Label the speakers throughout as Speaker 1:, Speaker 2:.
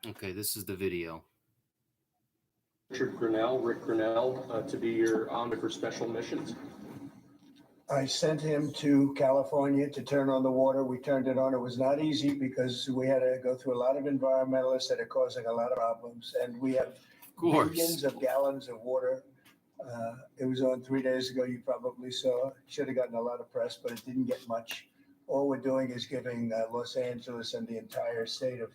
Speaker 1: Okay, this is the video.
Speaker 2: Richard Grinnell, Rick Grinnell, to be your envoy for special missions.
Speaker 3: I sent him to California to turn on the water. We turned it on. It was not easy because we had to go through a lot of environmentalists that are causing a lot of problems. And we have billions of gallons of water. It was on 3 days ago. You probably saw. Should have gotten a lot of press, but it didn't get much. All we're doing is giving Los Angeles and the entire state of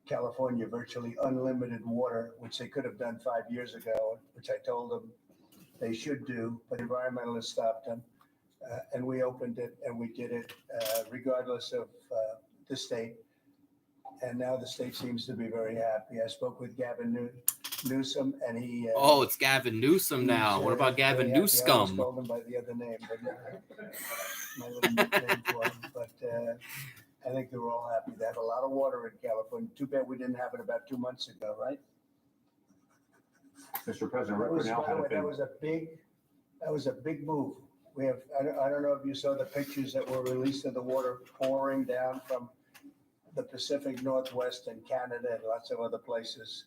Speaker 3: California virtually unlimited water, which they could have done 5 years ago, which I told them they should do, but environmentalists stopped them. And we opened it and we did it regardless of the state. And now the state seems to be very happy. I spoke with Gavin Newsom and he...
Speaker 1: it's Gavin Newsom now. What about Gavin Newscum?
Speaker 3: I always called him by the other name, but my little nickname for him. But I think they were all happy. They have a lot of water in California. Too bad we didn't have it about 2 months ago, right?
Speaker 4: Mr. President, Rick Grinnell
Speaker 3: that was a big move. We have, I don't know if you saw the pictures that were released of the water pouring down from the Pacific Northwest and Canada and lots of other places.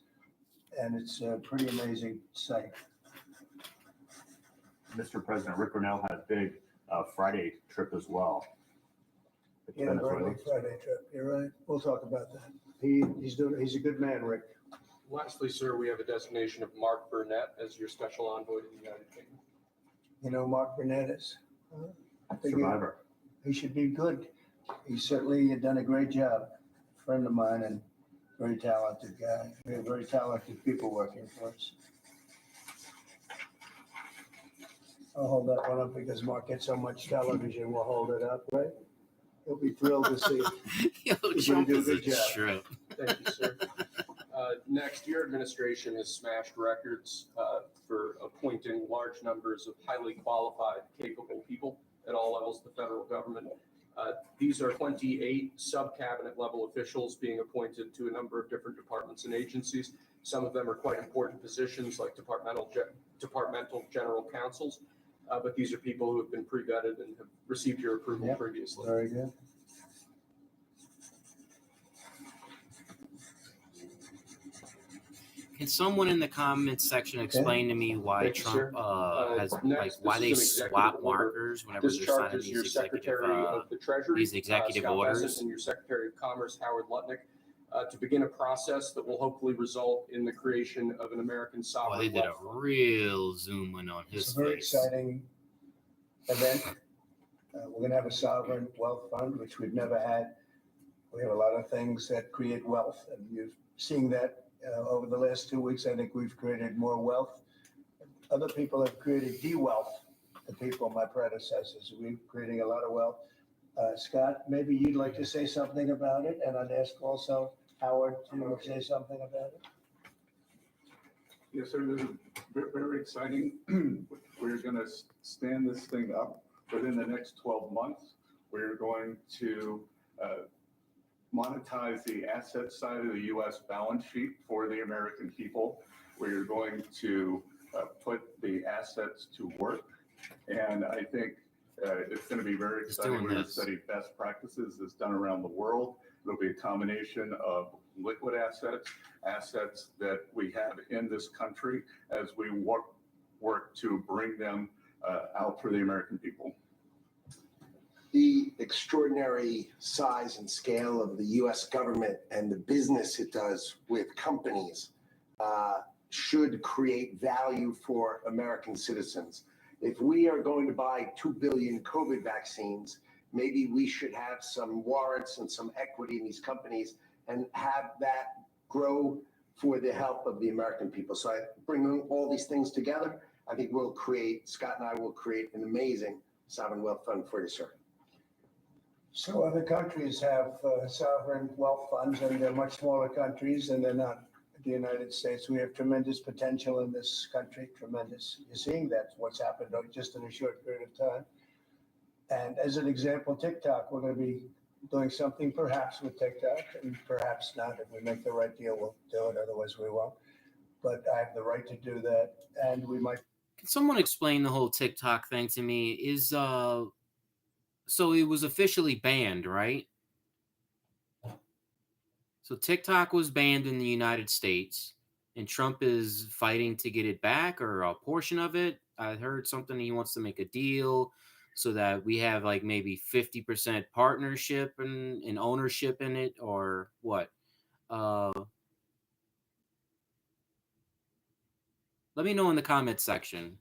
Speaker 3: And it's a pretty amazing sight.
Speaker 4: Mr. President, Rick Grinnell had a big Friday trip as well.
Speaker 3: Yeah, a very big Friday trip. You're right. We'll talk about that. He's a good man, Rick.
Speaker 2: Lastly, sir, we have a designation of Mark Burnett as your special envoy to the United Kingdom.
Speaker 3: You know, Mark Burnett is
Speaker 4: survivor.
Speaker 3: He should be good. He's certainly done a great job. Friend of mine and very talented guy. We have very talented people working for us. I'll hold that one up because Mark gets so much television. We'll hold it up, right? He'll be thrilled to see it.
Speaker 1: Trump is a trip.
Speaker 2: Thank you, sir. Next, your administration has smashed records for appointing large numbers of highly qualified, capable people at all levels of the federal government. These are 28 sub-cabinet level officials being appointed to a number of different departments and agencies. Some of them are quite important positions like departmental general counsels, but these are people who have been pre-vetted and have received your approval previously.
Speaker 3: Very good.
Speaker 1: Can someone in the comments section explain to me why Trump why they swap markers whenever they're signing these executive orders?
Speaker 2: And your Secretary of Commerce, Howard Lutnick, to begin a process that will hopefully result in the creation of an American sovereign.
Speaker 1: They did a real zoom in on his face.
Speaker 3: It's a very exciting event. We're going to have a sovereign wealth fund, which we've never had. We have a lot of things that create wealth, and you're seeing that. Over the last 2 weeks, I think we've created more wealth. Other people have created de-wealth, the people, my predecessors. We're creating a lot of wealth. Scott, maybe you'd like to say something about it, and I'd ask also Howard to say something about it.
Speaker 5: Yes, sir. This is very exciting. We're going to stand this thing up within the next 12 months. We're going to monetize the asset side of the U.S. balance sheet for the American people. We're going to put the assets to work. And I think it's going to be very exciting. We're going to study best practices that's done around the world. It'll be a combination of liquid assets that we have in this country as we work to bring them out for the American people.
Speaker 6: The extraordinary size and scale of the U.S. government and the business it does with companies should create value for American citizens. If we are going to buy 2 billion COVID vaccines, maybe we should have some warrants and some equity in these companies and have that grow for the help of the American people. So I bring all these things together. I think Scott and I will create an amazing sovereign wealth fund for you, sir.
Speaker 3: So other countries have sovereign wealth funds, and they're much smaller countries, and they're not the United States. We have tremendous potential in this country, tremendous. You're seeing that, what's happened just in a short period of time. And as an example, TikTok, we're going to be doing something perhaps with TikTok, and perhaps not. If we make the right deal, we'll do it, otherwise we won't. But I have the right to do that, and we might.
Speaker 1: Can someone explain the whole TikTok thing to me? So it was officially banned, right? So TikTok was banned in the United States, and Trump is fighting to get it back or a portion of it. I heard something he wants to make a deal so that we have like maybe 50% partnership and ownership in it, or what? Let me know in the comments section.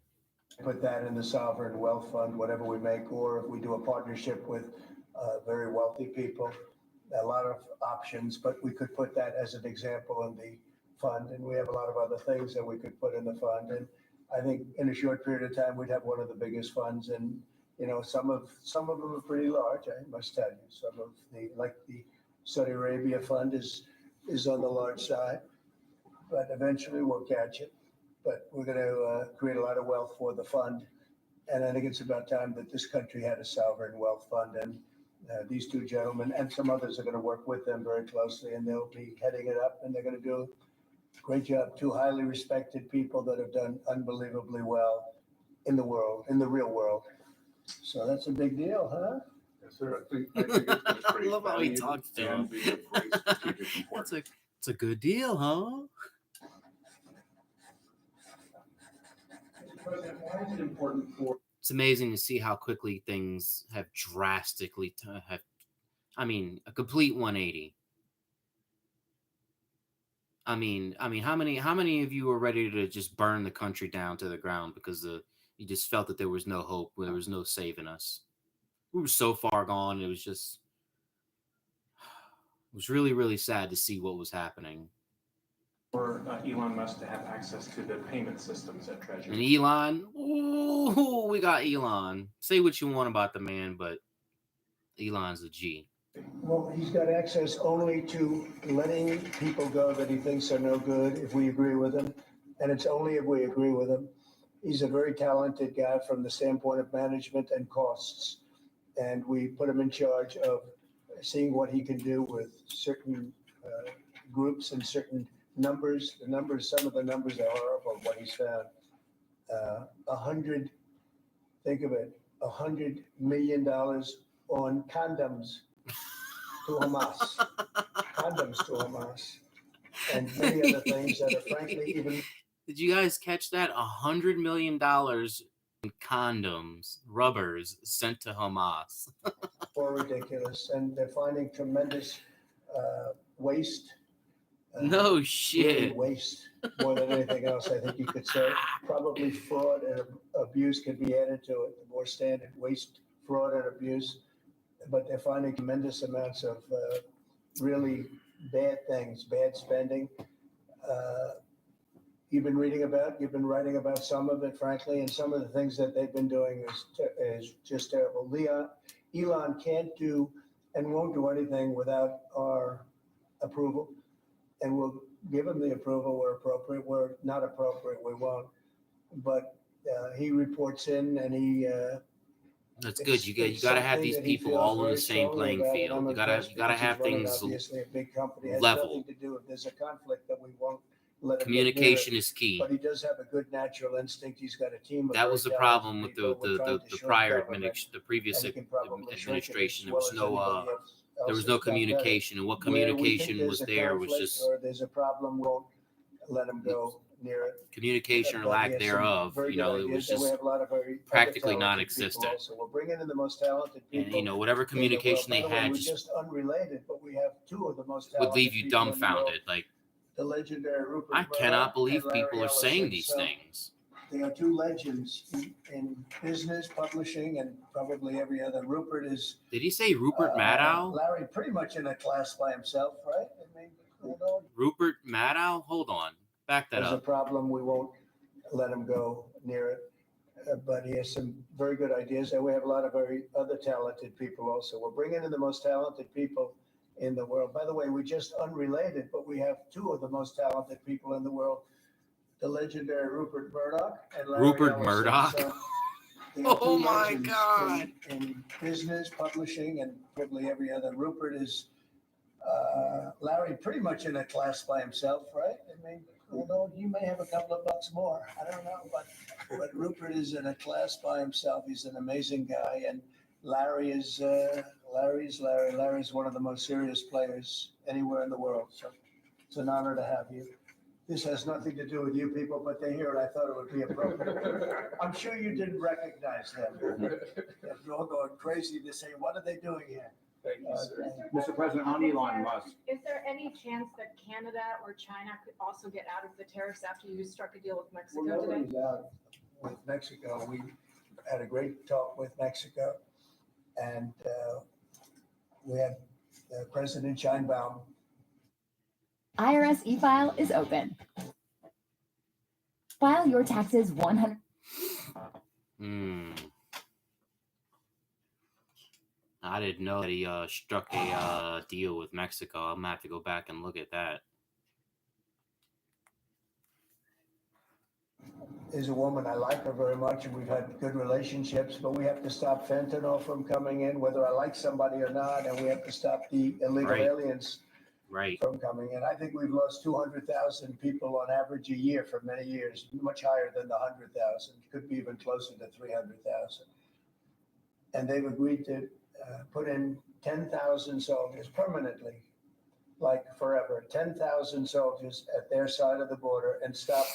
Speaker 3: Put that in the sovereign wealth fund, whatever we make, or if we do a partnership with very wealthy people, a lot of options, but we could put that as an example in the fund. And we have a lot of other things that we could put in the fund. And I think in a short period of time, we'd have one of the biggest funds. And, you know, some of them are pretty large, I must tell you. Some of like the Saudi Arabia fund is on the large side, but eventually we'll catch it. But we're going to create a lot of wealth for the fund. And I think it's about time that this country had a sovereign wealth fund. And these two gentlemen and some others are going to work with them very closely, and they'll be heading it up, and they're going to do a great job. Two highly respected people that have done unbelievably well in the world, in the real world. So that's a big deal, huh?
Speaker 5: Yes, sir. I think it's gonna create
Speaker 1: I love how he
Speaker 5: value
Speaker 1: talks to
Speaker 5: and
Speaker 1: him.
Speaker 5: be of great strategic importance.
Speaker 1: It's a good deal, huh?
Speaker 2: President, why is it important for
Speaker 1: It's amazing to see how quickly things have drastically a complete 180. I mean, how many of you are ready to just burn the country down to the ground because you just felt that there was no hope, there was no saving us? We were so far gone. It was really, really sad to see what was happening.
Speaker 7: Elon Musk to have access to the payment systems at Treasury.
Speaker 1: And Elon, ooh, we got Elon. Say what you want about the man, but Elon's a G.
Speaker 3: Well, he's got access only to letting people go that he thinks are no good if we agree with him. And it's only if we agree with him. He's a very talented guy from the standpoint of management and costs. And we put him in charge of seeing what he can do with certain groups and certain numbers. Some of the numbers are horrible, what he's found. Think of it, $100 million on condoms to Hamas. Condoms to Hamas. And many other things that are frankly even.
Speaker 1: Did you guys catch that? $100 million in condoms, rubbers sent to Hamas.
Speaker 3: More ridiculous. And they're finding tremendous waste.
Speaker 1: No
Speaker 3: Really
Speaker 1: shit.
Speaker 3: waste more than anything else, I think you could say. Probably fraud and abuse could be added to it. The more standard waste, fraud, and abuse. But they're finding tremendous amounts of really bad things, bad spending. You've been writing about some of it, frankly, and some of the things that they've been doing is just terrible. Elon can't do and won't do anything without our approval. And we'll give him the approval where appropriate. Where not appropriate, we won't. But he reports in, and he.
Speaker 1: That's good. You got to have these people all on the same playing field. You got to have things
Speaker 3: obviously a big company has
Speaker 1: level.
Speaker 3: nothing to do if there's a conflict that we won't let him.
Speaker 1: Communication is key.
Speaker 3: But he does have a good natural instinct. He's got a team of.
Speaker 1: That was the
Speaker 3: very
Speaker 1: problem with
Speaker 3: talented people. We're trying to
Speaker 1: the
Speaker 3: shrink
Speaker 1: prior
Speaker 3: government,
Speaker 1: the previous
Speaker 3: and he can probably shrink it
Speaker 1: administration.
Speaker 3: as
Speaker 1: There was
Speaker 3: well as
Speaker 1: no
Speaker 3: anybody else
Speaker 1: there was
Speaker 3: has
Speaker 1: no
Speaker 3: done better.
Speaker 1: communication, and what
Speaker 3: Where we think
Speaker 1: communication was
Speaker 3: there's a
Speaker 1: there was
Speaker 3: conflict
Speaker 1: just
Speaker 3: or there's a problem, we won't let him go near it.
Speaker 1: communication or
Speaker 3: But
Speaker 1: lack
Speaker 3: he has some
Speaker 1: thereof.
Speaker 3: very
Speaker 1: You know,
Speaker 3: good
Speaker 1: it was
Speaker 3: ideas, and we
Speaker 1: just
Speaker 3: have a lot of very
Speaker 1: practically
Speaker 3: talented
Speaker 1: non-existent.
Speaker 3: people also. We're bringing in the most talented people.
Speaker 1: and you know whatever communication
Speaker 3: By
Speaker 1: they
Speaker 3: the way,
Speaker 1: had
Speaker 3: we're
Speaker 1: just
Speaker 3: unrelated, but we have two of the most
Speaker 1: would
Speaker 3: talented
Speaker 1: leave you
Speaker 3: people in the world.
Speaker 1: dumbfounded. Like,
Speaker 3: The legendary Rupert
Speaker 1: I
Speaker 3: Murdoch
Speaker 1: cannot believe
Speaker 3: and Larry
Speaker 1: people are
Speaker 3: Ellison.
Speaker 1: saying these
Speaker 3: So
Speaker 1: things.
Speaker 3: They are two legends in business, publishing, and probably every other. Rupert is.
Speaker 1: Did he say Rupert Maddow?
Speaker 3: Larry, pretty much in a class by himself, right? I mean, you know,
Speaker 1: Rupert Maddow? Hold on. Back that
Speaker 3: there's a
Speaker 1: up.
Speaker 3: problem, we won't let him go near it. But he has some very good ideas, and we have a lot of very other talented people also. We're bringing in the most talented people in the world. By the way, we're just unrelated, but we have two of the most talented people in the world. The legendary Rupert Murdoch and Larry
Speaker 1: Rupert
Speaker 3: Ellison.
Speaker 1: Murdoch?
Speaker 3: So, they are
Speaker 1: Oh
Speaker 3: two
Speaker 1: my
Speaker 3: legends
Speaker 1: God.
Speaker 3: In business, publishing, and probably every other. Rupert is Larry, pretty much in a class by himself, right? I mean, although you may have a couple of bucks more, I don't know, but Rupert is in a class by himself. He's an amazing guy, and Larry is Larry's one of the most serious players anywhere in the world. So it's an honor to have you. This has nothing to do with you people, but they're here and I thought it would be appropriate. I'm sure you didn't recognize them. You're all going crazy to say, what are they doing here?
Speaker 2: Thank you, sir.
Speaker 4: Mr. President, on Elon Musk,
Speaker 8: Is there any chance that Canada or China could also get out of the tariffs after you struck a deal with Mexico
Speaker 3: Well,
Speaker 8: today?
Speaker 3: nobody's out with Mexico. We had a great talk with Mexico, and we had President Sheinbaum.
Speaker 9: IRS e-file is open. File your taxes 100.
Speaker 1: I didn't know that he struck a deal with Mexico. I'm gonna have to go back and look at that.
Speaker 3: Is a woman, I like her very much, and we've had good relationships, but we have to stop fentanyl from coming in, whether I like somebody or not, and we have to stop the illegal
Speaker 1: Right.
Speaker 3: aliens
Speaker 1: Right.
Speaker 3: from coming in. I think we've lost 200,000 people on average a year for many years, much higher than the 100,000, could be even closer to 300,000. And they've agreed to put in 10,000 soldiers permanently, like forever, 10,000 soldiers at their side of the border and stop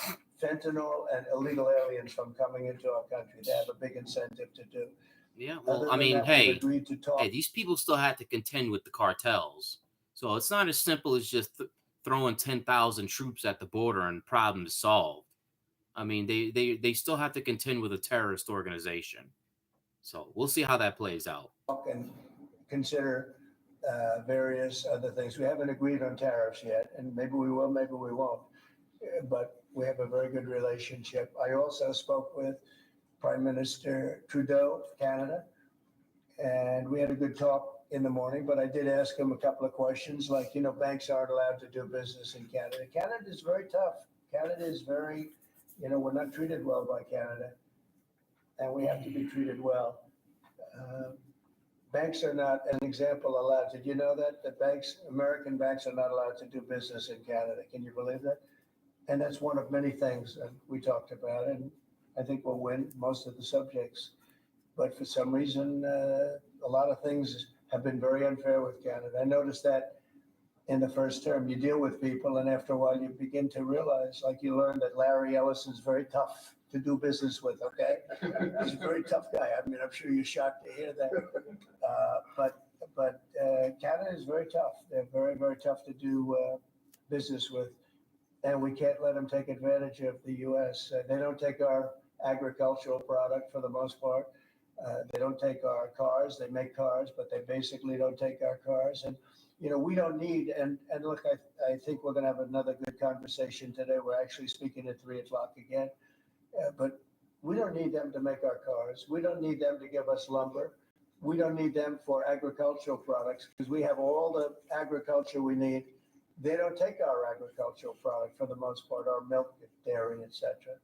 Speaker 3: fentanyl and illegal aliens from coming into our country. They have a big incentive to do.
Speaker 1: Yeah.
Speaker 3: Other
Speaker 1: Well, I
Speaker 3: than
Speaker 1: mean,
Speaker 3: that, we've
Speaker 1: hey,
Speaker 3: agreed to talk.
Speaker 1: these people still have to contend with the cartels. So it's not as simple as just throwing 10,000 troops at the border and problem is solved. I mean, they still have to contend with a terrorist organization. So we'll see how that plays out.
Speaker 3: And consider various other things. We haven't agreed on tariffs yet, and maybe we will, maybe we won't. But we have a very good relationship. I also spoke with Prime Minister Trudeau of Canada, and we had a good talk in the morning, but I did ask him a couple of questions, like, banks aren't allowed to do business in Canada. Canada is very tough. Canada is very, we're not treated well by Canada, and we have to be treated well. Banks are not, an example, allowed. Did you know that? The banks, American banks are not allowed to do business in Canada. Can you believe that? And that's one of many things that we talked about, and I think we'll win most of the subjects. But for some reason, a lot of things have been very unfair with Canada. I noticed that in the first term, you deal with people, and after a while, you begin to realize, like you learn that Larry Ellison's very tough to do business with, okay? He's a very tough guy. I mean, I'm sure you're shocked to hear that. But Canada is very tough. They're very, very tough to do business with. And we can't let them take advantage of the U.S. They don't take our agricultural product for the most part. They don't take our cars. They make cars, but they basically don't take our cars. And, we don't need, and look, I think we're going to have another good conversation today. We're actually speaking at 3:00 again. But we don't need them to make our cars. We don't need them to give us lumber. We don't need them for agricultural products because we have all the agriculture we need. They don't take our agricultural product for the most part, our milk, dairy, etc.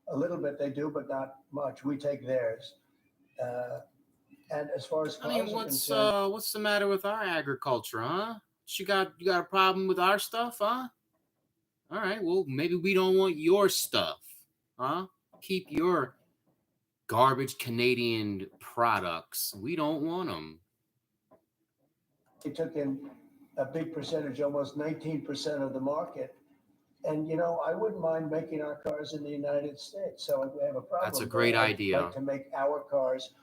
Speaker 3: A little bit they do, but not much. We take theirs. And as far as cars are concerned,
Speaker 1: what's the matter with our agriculture, huh? You got a problem with our stuff, huh? All right, well, maybe we don't want your stuff, huh? Keep your garbage Canadian products. We don't want them.
Speaker 3: they took in a big percentage, almost 19% of the market. And, I wouldn't mind making our cars in the United States. So if we have a problem,
Speaker 1: That's a great
Speaker 3: but I'd
Speaker 1: idea.
Speaker 3: like to make our cars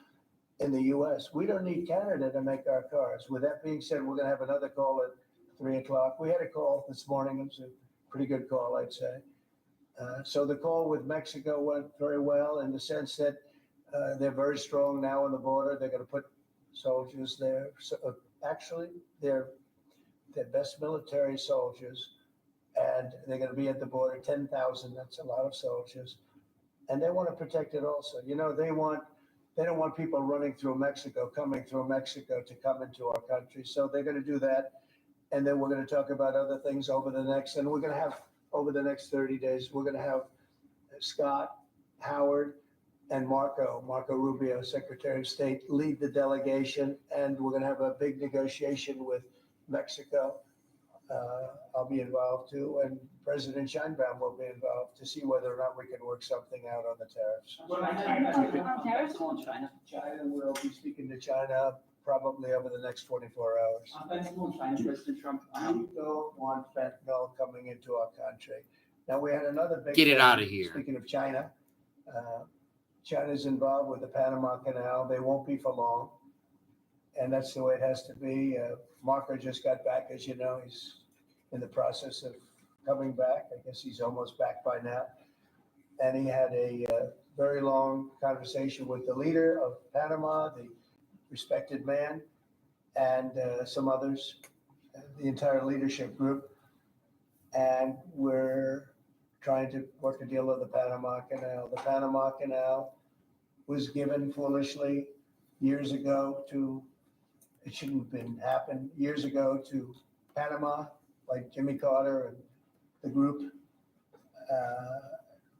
Speaker 3: in the U.S. We don't need Canada to make our cars. With that being said, we're going to have another call at 3:00. We had a call this morning. It was a pretty good call, I'd say. So the call with Mexico went very well in the sense that they're very strong now on the border. They're going to put soldiers there. So, actually, they're best military soldiers, and they're going to be at the border, 10,000. That's a lot of soldiers. And they want to protect it also. They don't want people running through Mexico, coming through Mexico to come into our country. So they're going to do that. And then we're going to talk about other things over the next 30 days, we're going to have Scott, Howard, and Marco Rubio, Secretary of State, lead the delegation. And we're going to have a big negotiation with Mexico. I'll be involved too, and President Sheinbaum will be involved to see whether or not we can work something out on the tariffs.
Speaker 10: Tariffs on China.
Speaker 3: China will be speaking to China probably over the next 24 hours.
Speaker 10: China, President Trump.
Speaker 3: We don't want fentanyl coming into our country. Now, we had another big.
Speaker 1: Get it
Speaker 3: thing,
Speaker 1: outta here.
Speaker 3: Speaking of China, China's involved with the Panama Canal. They won't be for long. And that's the way it has to be. Marco just got back, as you know, he's in the process of coming back. I guess he's almost back by now. And he had a very long conversation with the leader of Panama, the respected man, and some others, the entire leadership group. And we're trying to work a deal of the Panama Canal. The Panama Canal was given foolishly years ago to, it shouldn't have been happened, years ago to Panama, like Jimmy Carter and the group.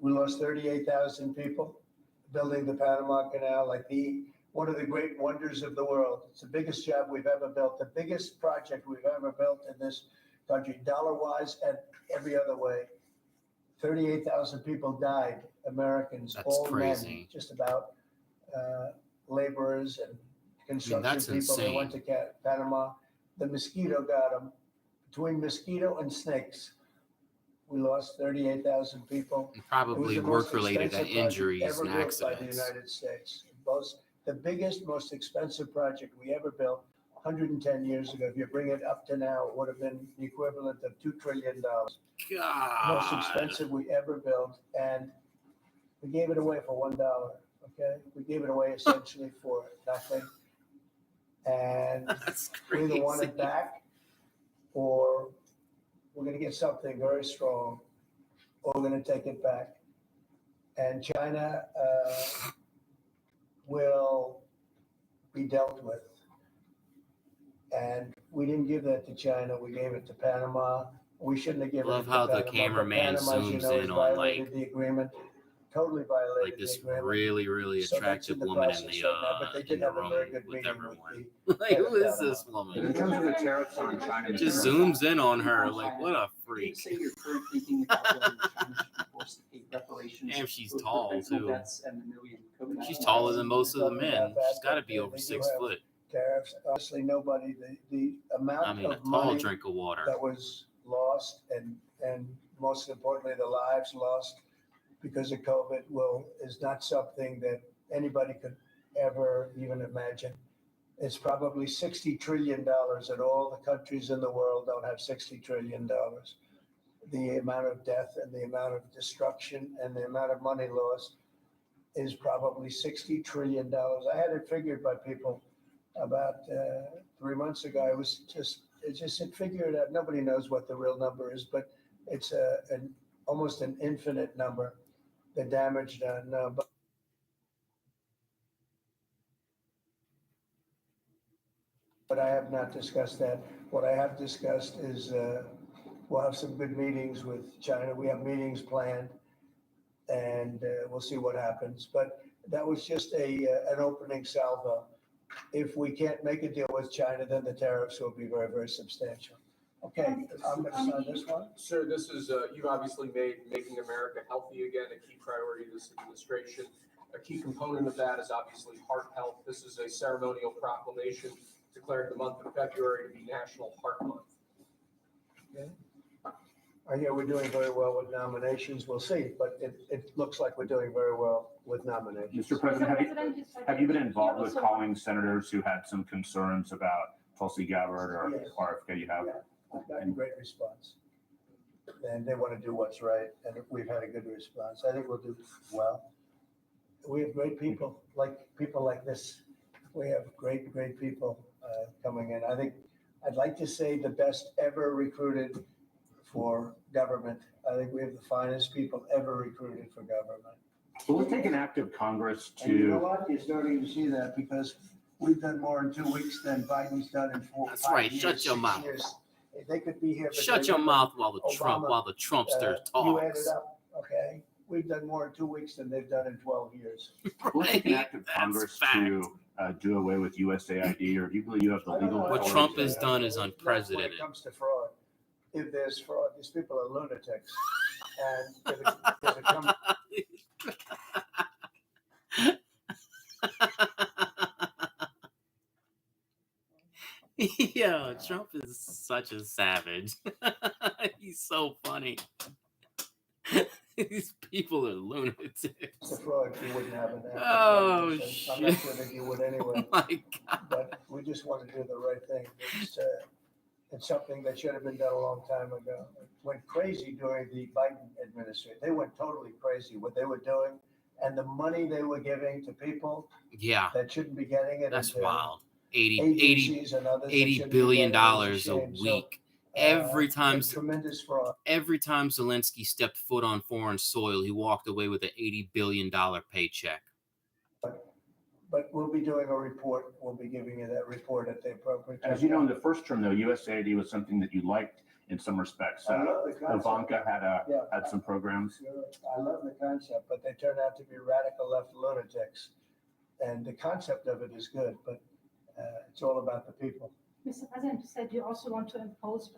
Speaker 3: We lost 38,000 people building the Panama Canal, like one of the great wonders of the world. It's the biggest job we've ever built, the biggest project we've ever built in this country, dollar-wise and every other way. 38,000 people died, Americans,
Speaker 1: That's
Speaker 3: all
Speaker 1: crazy.
Speaker 3: men, just about, laborers and construction
Speaker 1: that's
Speaker 3: people. They went to Panama. The mosquito got them. Between mosquito and snakes, we lost 38,000 people.
Speaker 1: And probably work-related injuries and
Speaker 3: Ever built by the
Speaker 1: accidents.
Speaker 3: United States. The biggest, most expensive project we ever built 110 years ago. If you bring it up to now, it would have been the equivalent of $2 trillion. Most
Speaker 1: God.
Speaker 3: expensive we ever built. And we gave it away for $1. Okay. We gave it away essentially for nothing. And
Speaker 1: That's
Speaker 3: we
Speaker 1: crazy.
Speaker 3: either want it back or we're going to get something very strong, or we're going to take it back. And China will be dealt with. And we didn't give that to China. We gave it to Panama. We shouldn't have given it to
Speaker 1: Love how the
Speaker 3: Panama, but
Speaker 1: cameraman
Speaker 3: Panama, as you
Speaker 1: zooms
Speaker 3: know, has
Speaker 1: in on
Speaker 3: violated the agreement. Totally violated
Speaker 1: like this
Speaker 3: the agreement.
Speaker 1: really, really
Speaker 3: So that's
Speaker 1: attractive
Speaker 3: in the
Speaker 1: woman in
Speaker 3: process
Speaker 1: the
Speaker 3: right now, but they
Speaker 1: in
Speaker 3: did
Speaker 1: the
Speaker 3: have a very
Speaker 1: room
Speaker 3: good
Speaker 1: with
Speaker 3: meeting
Speaker 1: everyone.
Speaker 3: with
Speaker 1: Like, who is
Speaker 3: Panama.
Speaker 1: this woman?
Speaker 4: In terms of the tariffs on China,
Speaker 1: It just zooms in on her like, what a freak.
Speaker 10: Say your current thinking about whether China should force pay reparations.
Speaker 1: Damn, she's
Speaker 10: for
Speaker 1: tall,
Speaker 10: preventable
Speaker 1: too.
Speaker 10: deaths and the million COVID-19
Speaker 1: She's taller than most of the
Speaker 3: Talking
Speaker 1: men.
Speaker 3: about that,
Speaker 1: She's got to
Speaker 3: but
Speaker 1: be over
Speaker 3: they do
Speaker 1: 6
Speaker 3: have
Speaker 1: foot.
Speaker 3: Tariffs, honestly, nobody, the amount
Speaker 1: I mean, a
Speaker 3: of
Speaker 1: tall
Speaker 3: money
Speaker 1: drink of water.
Speaker 3: that was lost and most importantly, the lives lost because of COVID is not something that anybody could ever even imagine. It's probably $60 trillion, and all the countries in the world don't have $60 trillion. The amount of death and the amount of destruction and the amount of money lost is probably $60 trillion. I had it figured by people about 3 months ago. It figured out. Nobody knows what the real number is, but it's almost an infinite number. The damage done. But I have not discussed that. What I have discussed is we'll have some good meetings with China. We have meetings planned, and we'll see what happens. But that was just an opening salvo. If we can't make a deal with China, then the tariffs will be very, very substantial. Okay, I'm going to sign this one.
Speaker 2: Sir, this is, you obviously made making America healthy again a key priority of this administration. A key component of that is obviously heart health. This is a ceremonial proclamation declaring the month of February to be National Heart Month.
Speaker 3: Okay. I hear we're doing very well with nominations. We'll see, but it looks like we're doing very well with nominations.
Speaker 4: Mr. President, have you been involved with calling senators who had some concerns about Tulsi Gabbard or
Speaker 3: Yes.
Speaker 4: RFK you have?
Speaker 3: Yeah, I've gotten great response. And they want to do what's right, and we've had a good response. I think we'll do well. We have great people like this. We have great people coming in. I think I'd like to say the best ever recruited for government. I think we have the finest people ever recruited for government.
Speaker 4: Will it take an act of Congress
Speaker 3: And you know
Speaker 4: to,
Speaker 3: what? You're starting to see that because we've done more in 2 weeks than Biden's done in 4
Speaker 1: That's
Speaker 3: 5
Speaker 1: right.
Speaker 3: years,
Speaker 1: Shut your
Speaker 3: 6
Speaker 1: mouth.
Speaker 3: years. They could be here. but
Speaker 1: Shut
Speaker 3: they
Speaker 1: your
Speaker 3: wouldn't.
Speaker 1: mouth while the
Speaker 3: Obama,
Speaker 1: Trumpster
Speaker 3: You added
Speaker 1: talks.
Speaker 3: up, okay? We've done more in 2 weeks than they've done in 12 years.
Speaker 4: will it take an act of
Speaker 1: That's
Speaker 4: Congress
Speaker 1: fact.
Speaker 4: to do away with USAID, or do you believe you have the
Speaker 3: I don't
Speaker 4: legal
Speaker 3: know.
Speaker 1: What
Speaker 4: authority
Speaker 1: Trump
Speaker 4: to-
Speaker 1: has done is
Speaker 3: When
Speaker 1: unprecedented.
Speaker 3: it comes to fraud, if there's fraud, these people are lunatics. And if it comes
Speaker 1: Yeah, Trump is such a savage. He's so funny. These people are lunatics.
Speaker 3: The fraud, you wouldn't have an
Speaker 1: Oh,
Speaker 3: I'm not
Speaker 1: shit.
Speaker 3: sure that you would anyway,
Speaker 1: Oh my God.
Speaker 3: but we just want to do the right thing. It's something that should have been done a long time ago. It went crazy during the Biden administration. They went totally crazy what they were doing and the money they were giving to people
Speaker 1: Yeah,
Speaker 3: that shouldn't be getting it.
Speaker 1: that's
Speaker 3: and,
Speaker 1: wild. 80
Speaker 3: agencies and others that
Speaker 1: $80
Speaker 3: shouldn't be
Speaker 1: billion
Speaker 3: getting it. It's
Speaker 1: a
Speaker 3: shame. So,
Speaker 1: week. Every time
Speaker 3: tremendous fraud.
Speaker 1: every time Zelensky stepped foot on foreign soil, he walked away with an $80 billion paycheck.
Speaker 3: But we'll be doing a report. We'll be giving you that report at the appropriate time.
Speaker 4: As you know, in the first term, though, USAID was something that you liked in some respects.
Speaker 3: I love the concept.
Speaker 4: Ivanka
Speaker 3: Yeah.
Speaker 4: had some programs.
Speaker 3: I love the concept, but they turn out to be radical left lunatics. And the concept of it is good, but it's all about the people.
Speaker 11: Mr. President, you said you also want to impose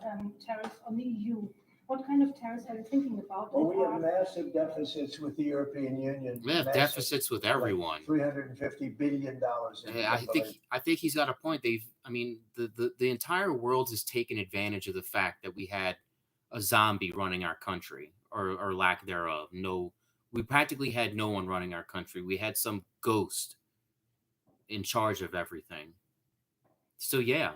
Speaker 11: tariffs on the EU. What kind of tariffs are you thinking about?
Speaker 3: Well, we have massive deficits with the European Union.
Speaker 1: We have deficits with everyone.
Speaker 3: $350 billion.
Speaker 1: I think he's got a point. The entire world has taken advantage of the fact that we had a zombie running our country, or lack thereof. No, we practically had no one running our country. We had some ghost in charge of everything. So yeah,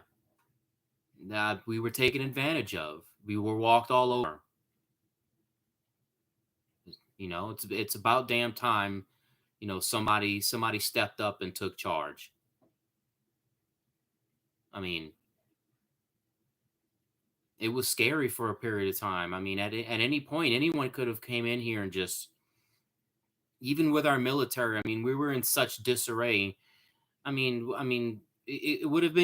Speaker 1: we were taken advantage of. We were walked all over. You know, it's about damn time, you know, somebody stepped up and took charge. I mean, it was scary for a period of time. I mean, at any point, anyone could have came in here and just, even with our military, I mean, we were in such disarray. I mean, it would have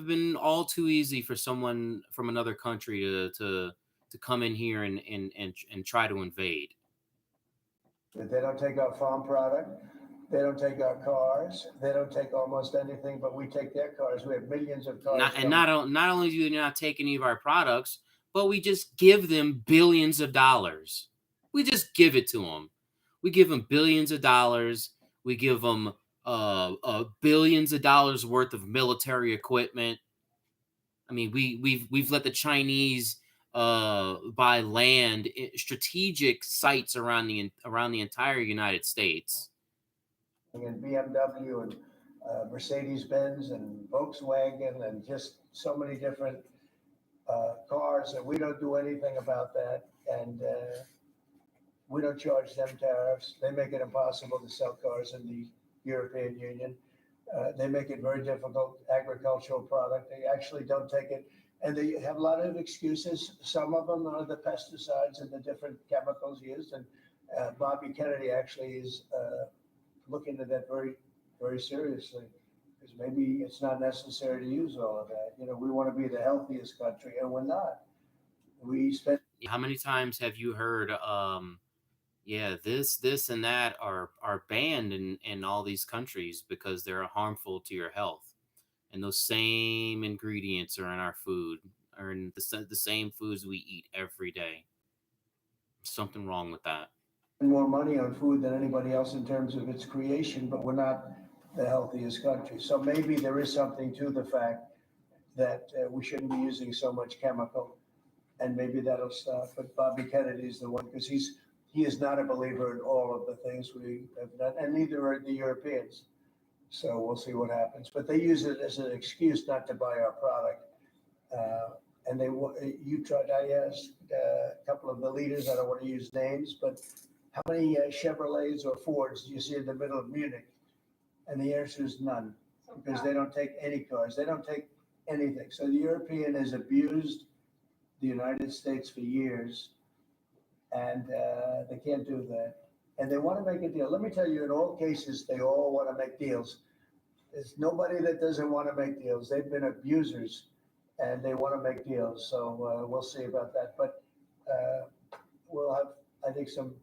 Speaker 1: been all too easy for someone from another country to come in here and try to invade.
Speaker 3: They don't take our farm product. They don't take our cars. They don't take almost anything, but we take their cars. We have millions of cars.
Speaker 1: Not only do they not take any of our products, but we just give them billions of dollars. We just give it to them. We give them billions of dollars. We give them billions of dollars worth of military equipment. I mean, we've let the Chinese buy land, strategic sites around the entire United States.
Speaker 3: And BMW and Mercedes-Benz and Volkswagen and just so many different cars, and we don't do anything about that. And we don't charge them tariffs. They make it impossible to sell cars in the European Union. They make it very difficult, agricultural product. They actually don't take it. And they have a lot of excuses. Some of them are the pesticides and the different chemicals used. And Bobby Kennedy actually is looking at that very, very seriously, because maybe it's not necessary to use all of that. You know, we want to be the healthiest country, and we're not. We spend.
Speaker 1: How many times have you heard, this and that are banned in all these countries because they're harmful to your health? And those same ingredients are in our food, or in the same foods we eat every day. Something wrong with that.
Speaker 3: More money on food than anybody else in terms of its creation, but we're not the healthiest country. So maybe there is something to the fact that we shouldn't be using so much chemical, and maybe that'll stop. But Bobby Kennedy is the one, because he is not a believer in all of the things we have done, and neither are the Europeans. So we'll see what happens. But they use it as an excuse not to buy our product. And I asked a couple of the leaders, I don't want to use names, but how many Chevrolets or Fords do you see in the middle of Munich? And the answer is none, because they don't take any cars. They don't take anything. So the European has abused the United States for years, and they can't do that. And they want to make a deal. Let me tell you, in all cases, they all want to make deals. There's nobody that doesn't want to make deals. They've been abusers, and they want to make deals. So we'll see about that. But we'll have, I think, some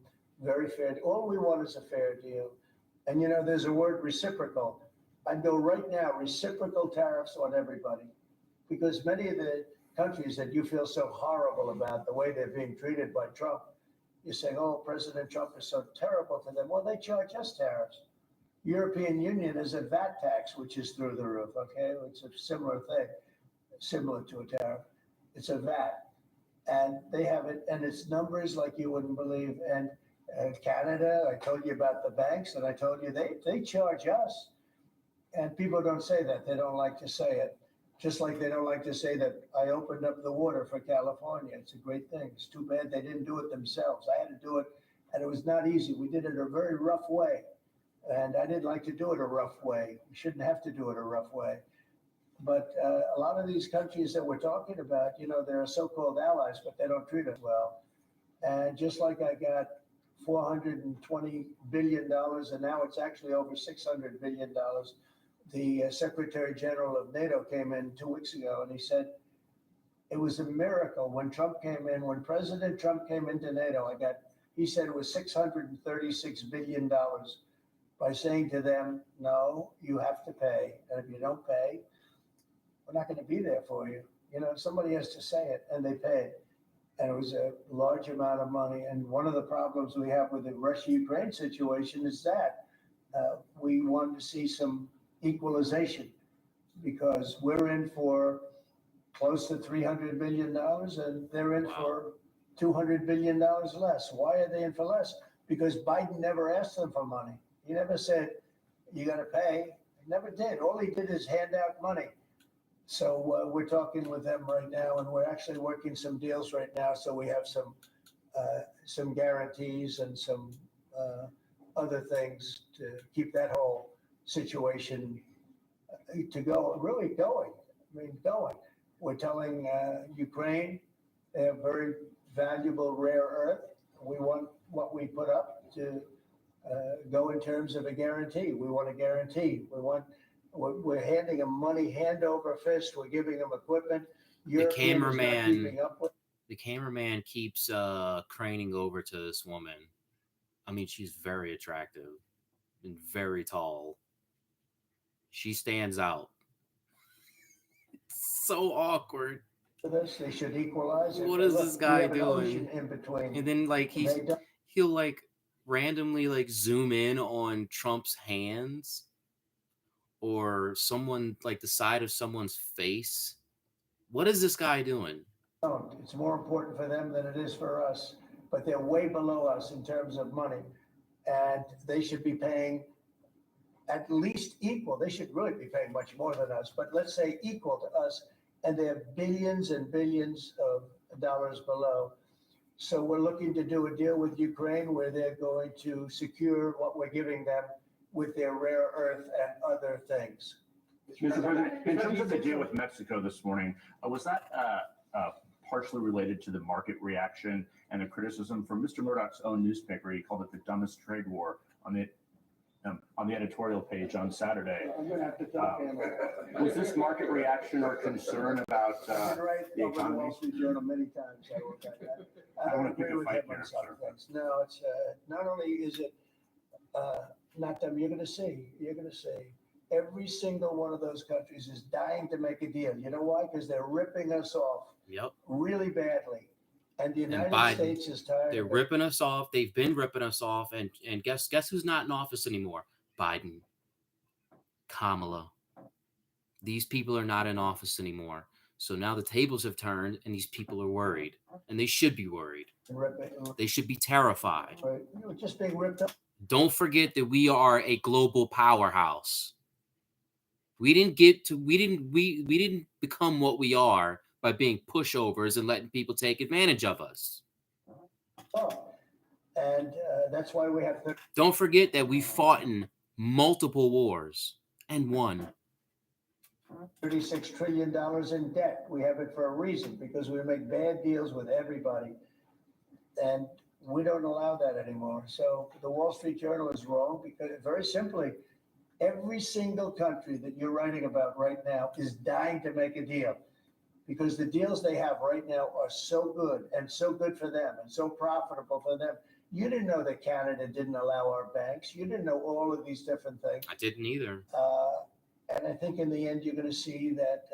Speaker 3: very fair. All we want is a fair deal. And, you know, there's a word, reciprocal. I'd go right now, reciprocal tariffs on everybody, because many of the countries that you feel so horrible about the way they're being treated by Trump, you're saying, oh, President Trump is so terrible to them. Well, they charge us tariffs. European Union is a VAT tax, which is through the roof, okay? It's a similar thing. similar to a tariff. It's a VAT. And they have it, and it's numbers like you wouldn't believe. And Canada, I told you about the banks, and I told you they charge us. And people don't say that. They don't like to say it. Just like they don't like to say that I opened up the water for California. It's a great thing. It's too bad they didn't do it themselves. I had to do it, and it was not easy. We did it a very rough way. And I didn't like to do it a rough way. We shouldn't have to do it a rough way. But a lot of these countries that we're talking about, they're so-called allies, but they don't treat us well. And just like I got $420 billion, and now it's actually over $600 billion. The Secretary General of NATO came in 2 weeks ago, and he said it was a miracle when Trump came in, when President Trump came into NATO. He said it was $636 billion by saying to them, no, you have to pay. And if you don't pay, we're not going to be there for you. Somebody has to say it, and they paid. And it was a large amount of money. And one of the problems we have with the Russia-Ukraine situation is that we want to see some equalization, because we're in for close to $300 billion and they're in for $200 billion less. Why are they in for less? Because Biden never asked them for money. He never said, you got to pay. He never did. All he did is hand out money. So we're talking with them right now, and we're actually working some deals right now. So we have some guarantees and some other things to keep that whole situation to go, really going. Going. We're telling Ukraine they have very valuable rare earth. We want what we put up to go in terms of a guarantee. We want a guarantee. We're handing them money hand over fist. We're giving them equipment.
Speaker 1: The cameraman keeps craning over to this woman. I mean, she's very attractive and very tall. She stands out. It's so awkward.
Speaker 3: They should equalize it.
Speaker 1: What is this guy doing?
Speaker 3: In between.
Speaker 1: And then he'll randomly zoom in on Trump's hands or someone the side of someone's face. What is this guy doing?
Speaker 3: It's more important for them than it is for us, but they're way below us in terms of money, and they should be paying at least equal. They should really be paying much more than us, but let's say equal to us, and they're billions and billions of dollars below. So we're looking to do a deal with Ukraine where they're going to secure what we're giving them with their rare earth and other things.
Speaker 4: Mr. President, in terms of the deal with Mexico this morning, was that partially related to the market reaction and the criticism from Mr. Murdoch's own newspaper? He called it the dumbest trade war on the editorial page on Saturday.
Speaker 3: I'm going to have to talk to him.
Speaker 4: Was this market reaction or concern about
Speaker 3: I've been right
Speaker 4: the
Speaker 3: over the
Speaker 4: economy?
Speaker 3: Wall Street Journal many times. I look at that. I
Speaker 4: don't
Speaker 3: don't
Speaker 4: want to pick
Speaker 3: agree
Speaker 4: a
Speaker 3: with
Speaker 4: fight
Speaker 3: him on
Speaker 4: here,
Speaker 3: some
Speaker 4: sir.
Speaker 3: things. No, it's not only is it not them. You're going to see. Every single one of those countries is dying to make a deal. You know why? Because they're ripping us off.
Speaker 1: Yep.
Speaker 3: Really badly. And the United
Speaker 1: Biden,
Speaker 3: States is tired.
Speaker 1: They're ripping us off. They've been ripping us off. And guess who's not in office anymore? Biden. Kamala. These people are not in office anymore. So now the tables have turned and these people are worried. And they should be worried. They should be terrified.
Speaker 3: We're just being ripped up.
Speaker 1: Don't forget that we are a global powerhouse. We didn't become what we are by being pushovers and letting people take advantage of us.
Speaker 3: And that's why we have to.
Speaker 1: Don't forget that we fought in multiple wars and won.
Speaker 3: $36 trillion in debt. We have it for a reason, because we make bad deals with everybody. And we don't allow that anymore. So the Wall Street Journal is wrong, because very simply, every single country that you're writing about right now is dying to make a deal, because the deals they have right now are so good and so good for them and so profitable for them. You didn't know that Canada didn't allow our banks. You didn't know all of these different things.
Speaker 1: I didn't either.
Speaker 3: And I think in the end, you're going to see that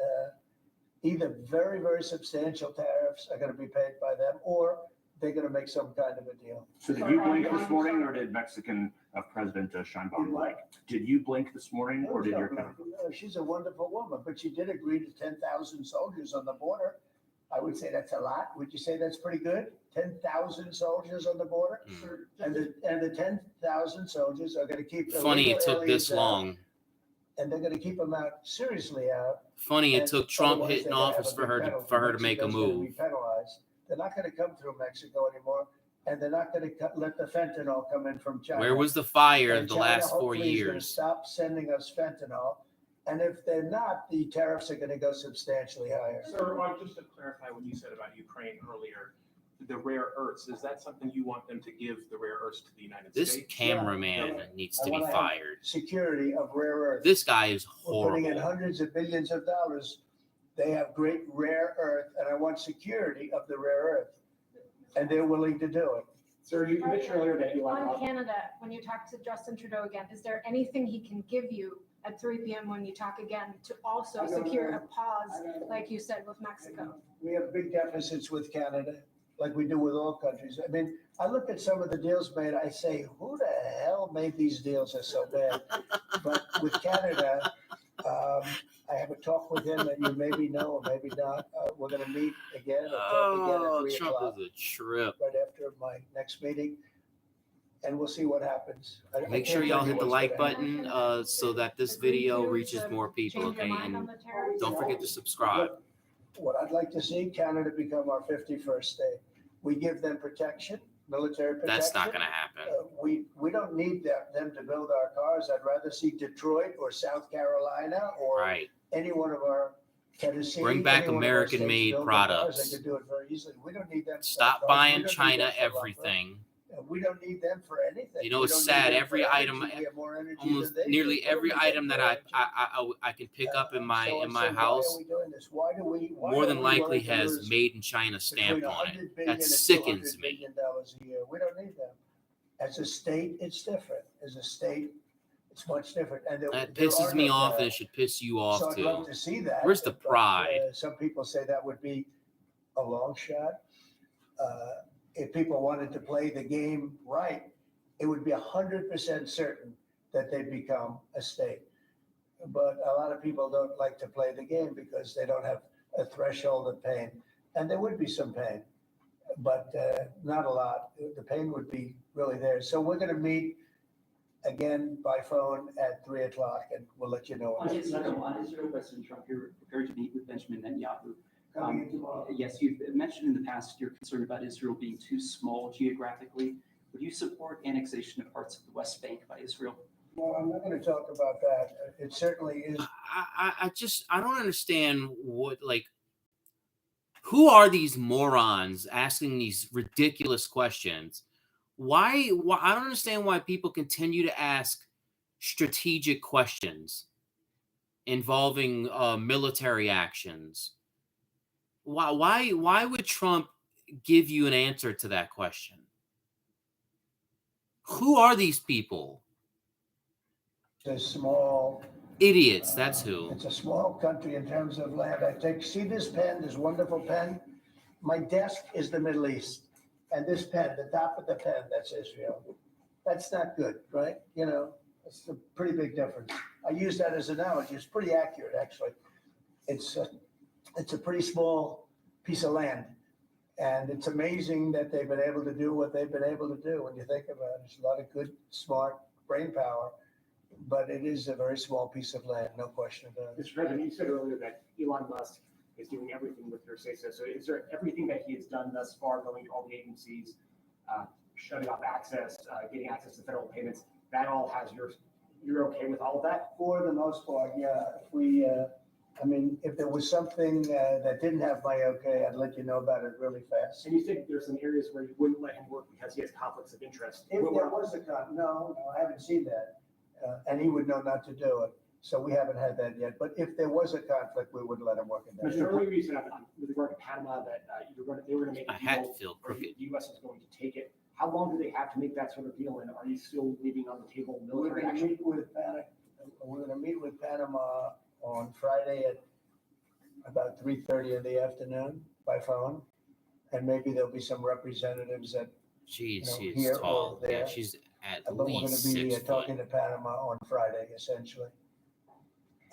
Speaker 3: either very, very substantial tariffs are going to be paid by them, or they're gonna make some kind of a deal.
Speaker 4: So did you blink this morning, or did Mexican President Sheinbaum blink? Did you blink this morning, or did your counterpart?
Speaker 3: She's a wonderful woman, but she did agree to 10,000 soldiers on the border. I would say that's a lot. Would you say that's pretty good? 10,000 soldiers on the border? And the 10,000 soldiers are gonna keep.
Speaker 1: Funny it
Speaker 3: illegal
Speaker 1: took this
Speaker 3: aliens out,
Speaker 1: long.
Speaker 3: And they're gonna keep them out, seriously out.
Speaker 1: Funny it
Speaker 3: And
Speaker 1: took Trump
Speaker 3: otherwise
Speaker 1: hitting
Speaker 3: they're gonna have
Speaker 1: office
Speaker 3: a
Speaker 1: for
Speaker 3: big
Speaker 1: her to
Speaker 3: penalty.
Speaker 1: make a
Speaker 3: Mexico's gonna
Speaker 1: move.
Speaker 3: be penalized. They're not gonna come through Mexico anymore, and they're not gonna let the fentanyl come in from China.
Speaker 1: Where was the fire
Speaker 3: And
Speaker 1: the
Speaker 3: China
Speaker 1: last 4
Speaker 3: hopefully is gonna
Speaker 1: years?
Speaker 3: Stop sending us fentanyl, and if they're not, the tariffs are gonna go substantially higher.
Speaker 7: Sir, just to clarify what you said about Ukraine earlier, the rare earths, is that something you want them to give the rare earths to the United
Speaker 1: This
Speaker 7: States?
Speaker 1: cameraman
Speaker 3: Yeah.
Speaker 1: needs
Speaker 3: I
Speaker 1: to be
Speaker 3: wanna have
Speaker 1: fired.
Speaker 3: Security of rare earth.
Speaker 1: This guy is
Speaker 3: We're putting in
Speaker 1: horrible.
Speaker 3: hundreds of billions of dollars. They have great rare earth, and I want security of the rare earth, and they're willing to do it.
Speaker 10: Sir, you mentioned earlier that Elon
Speaker 8: On
Speaker 10: Musk.
Speaker 8: Canada, when you talk to Justin Trudeau again, is there anything he can give you at 3 p.m. when you talk again to also
Speaker 3: I don't
Speaker 8: secure
Speaker 3: know.
Speaker 8: a pause,
Speaker 3: I don't know.
Speaker 8: like you said with Mexico?
Speaker 3: We have big deficits with Canada, like we do with all countries. I mean, I look at some of the deals made, I say, who the hell made these deals are so bad? But with Canada, I have a talk with him that you maybe know or maybe not. We're gonna meet again or talk again at
Speaker 1: Oh,
Speaker 3: 3
Speaker 1: Trump
Speaker 3: o'clock,
Speaker 1: is a trip.
Speaker 3: right after my next meeting. And we'll see what happens. I
Speaker 1: Make
Speaker 3: can't
Speaker 1: sure y'all
Speaker 3: tell you
Speaker 1: hit the
Speaker 3: what's
Speaker 1: like
Speaker 3: gonna happen.
Speaker 1: button so that this
Speaker 8: Agree
Speaker 1: video
Speaker 8: to
Speaker 1: reaches more people,
Speaker 8: change your
Speaker 1: okay?
Speaker 8: mind on
Speaker 1: And
Speaker 8: the tariffs?
Speaker 1: don't forget to subscribe.
Speaker 3: What I'd like to see, Canada become our 51st state. We give them protection, military protection.
Speaker 1: That's not gonna happen.
Speaker 3: We don't need them to build our cars. I'd rather see Detroit or South Carolina or
Speaker 1: Right.
Speaker 3: any one of our Tennessee.
Speaker 1: Bring back
Speaker 3: any one of our states
Speaker 1: American-made
Speaker 3: build their cars.
Speaker 1: products.
Speaker 3: They could do it very easily. We don't need them. for
Speaker 1: Stop
Speaker 3: cars. We
Speaker 1: buying
Speaker 3: don't need
Speaker 1: China
Speaker 3: them for lumber.
Speaker 1: everything.
Speaker 3: We don't need them for anything.
Speaker 1: You know,
Speaker 3: We
Speaker 1: it's
Speaker 3: don't need
Speaker 1: sad.
Speaker 3: them for
Speaker 1: Every
Speaker 3: energy.
Speaker 1: item,
Speaker 3: We have more energy
Speaker 1: almost
Speaker 3: than they do.
Speaker 1: nearly
Speaker 3: We don't
Speaker 1: every
Speaker 3: need them
Speaker 1: item
Speaker 3: for
Speaker 1: that
Speaker 3: energy.
Speaker 1: I can pick up in my
Speaker 3: So I
Speaker 1: in my
Speaker 3: said,
Speaker 1: house
Speaker 3: why are we doing this? Why do we? why
Speaker 1: more
Speaker 3: are
Speaker 1: than
Speaker 3: we
Speaker 1: likely
Speaker 3: willing to
Speaker 1: has
Speaker 3: lose
Speaker 1: made in China stamp
Speaker 3: between
Speaker 1: on it.
Speaker 3: $100 billion
Speaker 1: That
Speaker 3: and
Speaker 1: sickens
Speaker 3: $200
Speaker 1: me.
Speaker 3: billion a year? We don't need them. As a state, it's different. As a state, it's much different. And
Speaker 1: That
Speaker 3: there
Speaker 1: pisses
Speaker 3: are
Speaker 1: me
Speaker 3: no
Speaker 1: off, and
Speaker 3: tariffs.
Speaker 1: it should piss you
Speaker 3: So
Speaker 1: off
Speaker 3: I'd love
Speaker 1: too.
Speaker 3: to see that.
Speaker 1: Where's the
Speaker 3: but,
Speaker 1: pride?
Speaker 3: some people say that would be a long shot. If people wanted to play the game right, it would be 100% certain that they'd become a state. But a lot of people don't like to play the game because they don't have a threshold of pain. And there would be some pain, but not a lot. The pain would be really there. So we're going to meet again by phone at 3 o'clock, and we'll let you know.
Speaker 10: On Israel, President Trump, you're prepared to meet with Benjamin Netanyahu.
Speaker 3: Coming in tomorrow.
Speaker 10: Yes, you've mentioned in the past you're concerned about Israel being too small geographically. Would you support annexation of parts of the West Bank by Israel?
Speaker 3: Well, I'm not going to talk about that. It certainly is.
Speaker 1: I don't understand who are these morons asking these ridiculous questions? Why I don't understand why people continue to ask strategic questions involving military actions. Why would Trump give you an answer to that question? Who are these people?
Speaker 3: A small
Speaker 1: idiots. That's who.
Speaker 3: It's a small country in terms of land. See this pen, this wonderful pen? My desk is the Middle East. And this pen, the top of the pen, that's Israel. That's not good, right? You know, it's a pretty big difference. I use that as an analogy. It's pretty accurate, actually. It's a pretty small piece of land. And it's amazing that they've been able to do what they've been able to do. When you think about it, there's a lot of good, smart brain power. But it is a very small piece of land, no question about it.
Speaker 12: Mr. President, you said earlier that Elon Musk is doing everything with your say-so. So is there everything that he has done thus far, going to all the agencies, shutting off access, getting access to federal payments, that all has you're okay with all of that?
Speaker 3: For the most part, yeah. If there was something that didn't have my okay, I'd let you know about it really fast.
Speaker 12: And you think there's some areas where you wouldn't let him work because he has conflicts of interest?
Speaker 3: If there was no, I haven't seen that. And he would know not to do it. So we haven't had that yet. But if there was a conflict, we wouldn't let him work in that.
Speaker 12: Mr. Earlier, you said with regard to Panama that they were going to make
Speaker 1: I had to feel
Speaker 12: or
Speaker 1: crooked.
Speaker 12: the U.S. is going to take it. How long do they have to make that sort of deal? And are you still leaving on the table military action?
Speaker 3: We're going to meet with Panama on Friday at about 3:30 in the afternoon by phone. And maybe there'll be some representatives that,
Speaker 1: She's
Speaker 3: here or
Speaker 1: tall. Yeah,
Speaker 3: there.
Speaker 1: she's at
Speaker 3: but we're going
Speaker 1: least
Speaker 3: to be
Speaker 1: 6 foot.
Speaker 3: talking to Panama on Friday, essentially.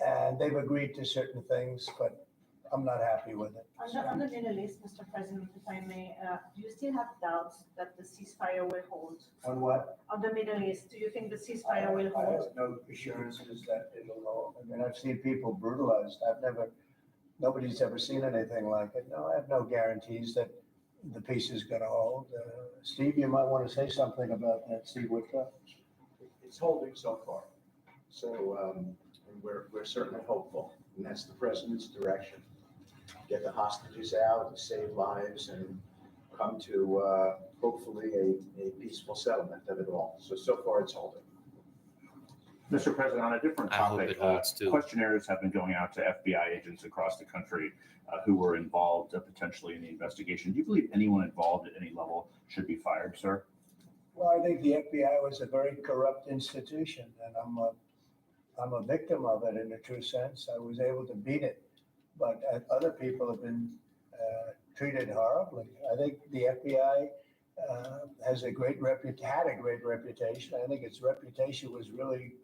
Speaker 3: And they've agreed to certain things, but I'm not happy with it.
Speaker 11: On the Middle East, Mr. President, if I may, do you still have doubts that the ceasefire will hold?
Speaker 3: On what?
Speaker 11: On the Middle East, do you think the
Speaker 3: I
Speaker 11: ceasefire will hold?
Speaker 3: have no assurances that it'll hold. I mean, I've seen people brutalized. Nobody's ever seen anything like it. No, I have no guarantees that the peace is going to hold. Steve, you might want to say something about that. Steve Woodcock.
Speaker 13: It's holding so far. So and we're certainly hopeful, and that's the president's direction. Get the hostages out, save lives, and come to hopefully a peaceful settlement of it all. So far it's holding.
Speaker 4: Mr. President, on a different
Speaker 1: I hope
Speaker 4: topic,
Speaker 1: it holds too.
Speaker 4: questionnaires have been going out to FBI agents across the country who were involved potentially in the investigation. Do you believe anyone involved at any level should be fired, sir?
Speaker 3: Well, I think the FBI was a very corrupt institution, and I'm a victim of it in a true sense. I was able to beat it, but other people have been treated horribly. I think the FBI had a great reputation. I think its reputation was really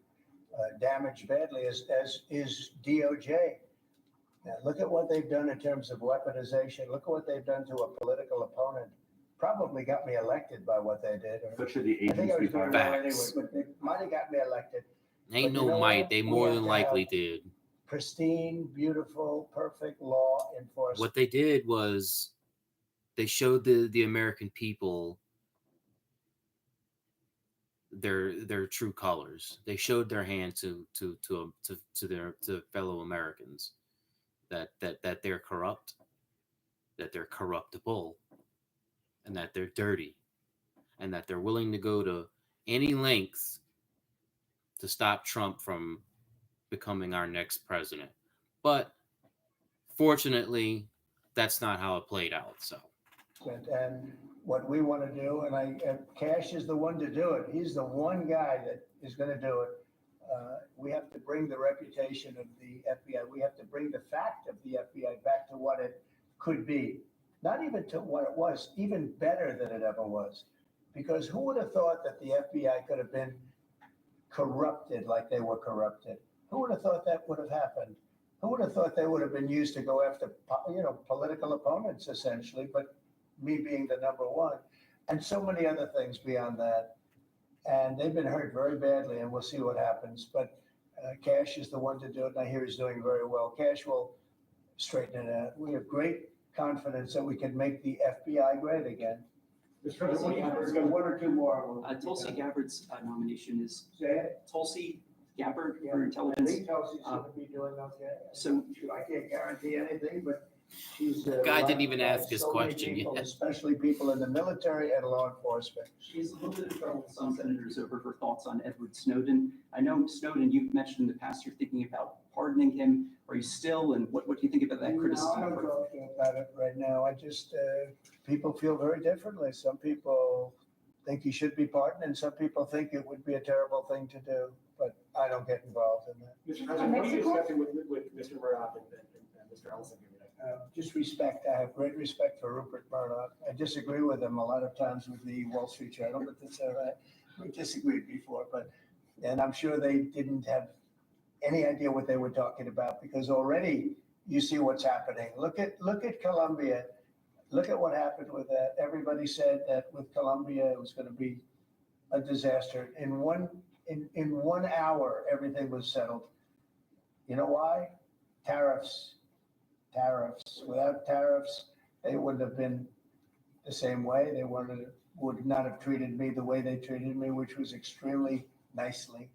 Speaker 3: damaged badly, as is DOJ. Now, look at what they've done in terms of weaponization. Look at what they've done to a political opponent. Probably got me elected by what they did.
Speaker 4: But should the
Speaker 3: I think
Speaker 4: agents
Speaker 3: I
Speaker 4: be
Speaker 3: was doing
Speaker 4: fired?
Speaker 3: well anyway, but they might have got me elected.
Speaker 1: Ain't
Speaker 3: But you
Speaker 1: no
Speaker 3: know
Speaker 1: might.
Speaker 3: what?
Speaker 1: They
Speaker 3: We
Speaker 1: more
Speaker 3: have
Speaker 1: than
Speaker 3: to
Speaker 1: likely
Speaker 3: have
Speaker 1: did.
Speaker 3: Pristine, beautiful, perfect law enforcement.
Speaker 1: What they did was they showed the American people their true colors. They showed their hand to their fellow Americans that they're corrupt, that they're corruptible, and that they're dirty, and that they're willing to go to any lengths to stop Trump from becoming our next president. But fortunately, that's not how it played out. So,
Speaker 3: and what we want to do, and Cash is the one to do it. He's the one guy that is going to do it. We have to bring the reputation of the FBI. We have to bring the fact of the FBI back to what it could be. Not even to what it was, even better than it ever was. Because who would have thought that the FBI could have been corrupted like they were corrupted? Who would have thought that would have happened? Who would have thought they would have been used to go after, political opponents, essentially, but me being the number one, and so many other things beyond that. And they've been hurt very badly, and we'll see what happens. But Cash is the one to do it, and I hear he's doing very well. Cash will straighten it out. We have great confidence that we can make the FBI great again.
Speaker 12: Mr. President,
Speaker 3: We've got one or two more.
Speaker 10: Tulsi Gabbard's nomination is
Speaker 3: Say it.
Speaker 10: Tulsi Gabbard
Speaker 3: Yeah,
Speaker 10: for
Speaker 3: I
Speaker 10: intelligence.
Speaker 3: think Tulsi's going to be doing okay.
Speaker 10: So-
Speaker 3: I can't guarantee anything, but she's.
Speaker 1: Guy didn't even ask his
Speaker 3: so many
Speaker 1: question
Speaker 3: people,
Speaker 1: yet.
Speaker 3: Especially people in the military and law enforcement.
Speaker 10: She's a little bit of trouble with some senators over her thoughts on Edward Snowden. I know Snowden, you've mentioned in the past you're thinking about pardoning him. Are you still? And what do you think about that
Speaker 3: No,
Speaker 10: criticism?
Speaker 3: I don't talk about it right now. I just, people feel very differently. Some people think he should be pardoned, and some people think it would be a terrible thing to do. But I don't get involved in that.
Speaker 12: Mr. President, what are you discussing with Mr. Murdoch and Mr. Ellison here today?
Speaker 3: Just respect. I have great respect for Rupert Murdoch. I disagree with him a lot of times with the Wall Street Journal, but that's all right. We disagreed before, and I'm sure they didn't have any idea what they were talking about, because already you see what's happening. Look at Colombia. Look at what happened with that. Everybody said that with Colombia it was going to be a disaster. In 1 hour, everything was settled. You know why? Tariffs. Without tariffs, they wouldn't have been the same way. They would not have treated me the way they treated me, which was extremely nicely.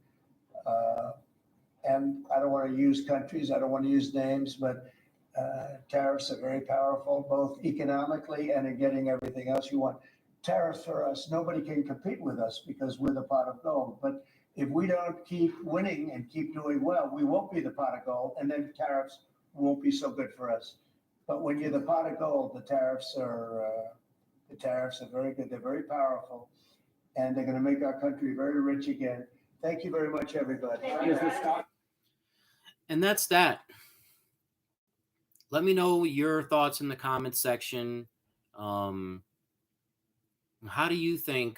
Speaker 3: And I don't want to use countries, I don't want to use names, but tariffs are very powerful, both economically and in getting everything else you want. Tariffs for us, nobody can compete with us because we're the pot of gold. But if we don't keep winning and keep doing well, we won't be the pot of gold, and then tariffs won't be so good for us. But when you're the pot of gold, the tariffs are very good. They're very powerful, and they're going to make our country very rich again. Thank you very much, everybody.
Speaker 1: and that's that. Let me know your thoughts in the comments section. How do you think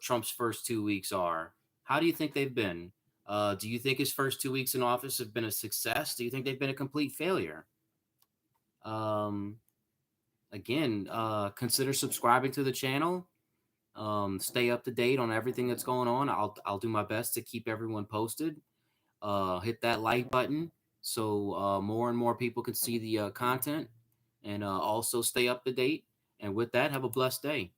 Speaker 1: Trump's first 2 weeks are? How do you think they've been? Do you think his first 2 weeks in office have been a success? Do you think they've been a complete failure? Um, Again, consider subscribing to the channel. Stay up to date on everything that's going on. I'll do my best to keep everyone posted. Hit that like button so more and more people can see the content, and also stay up to date. And with that, have a blessed day.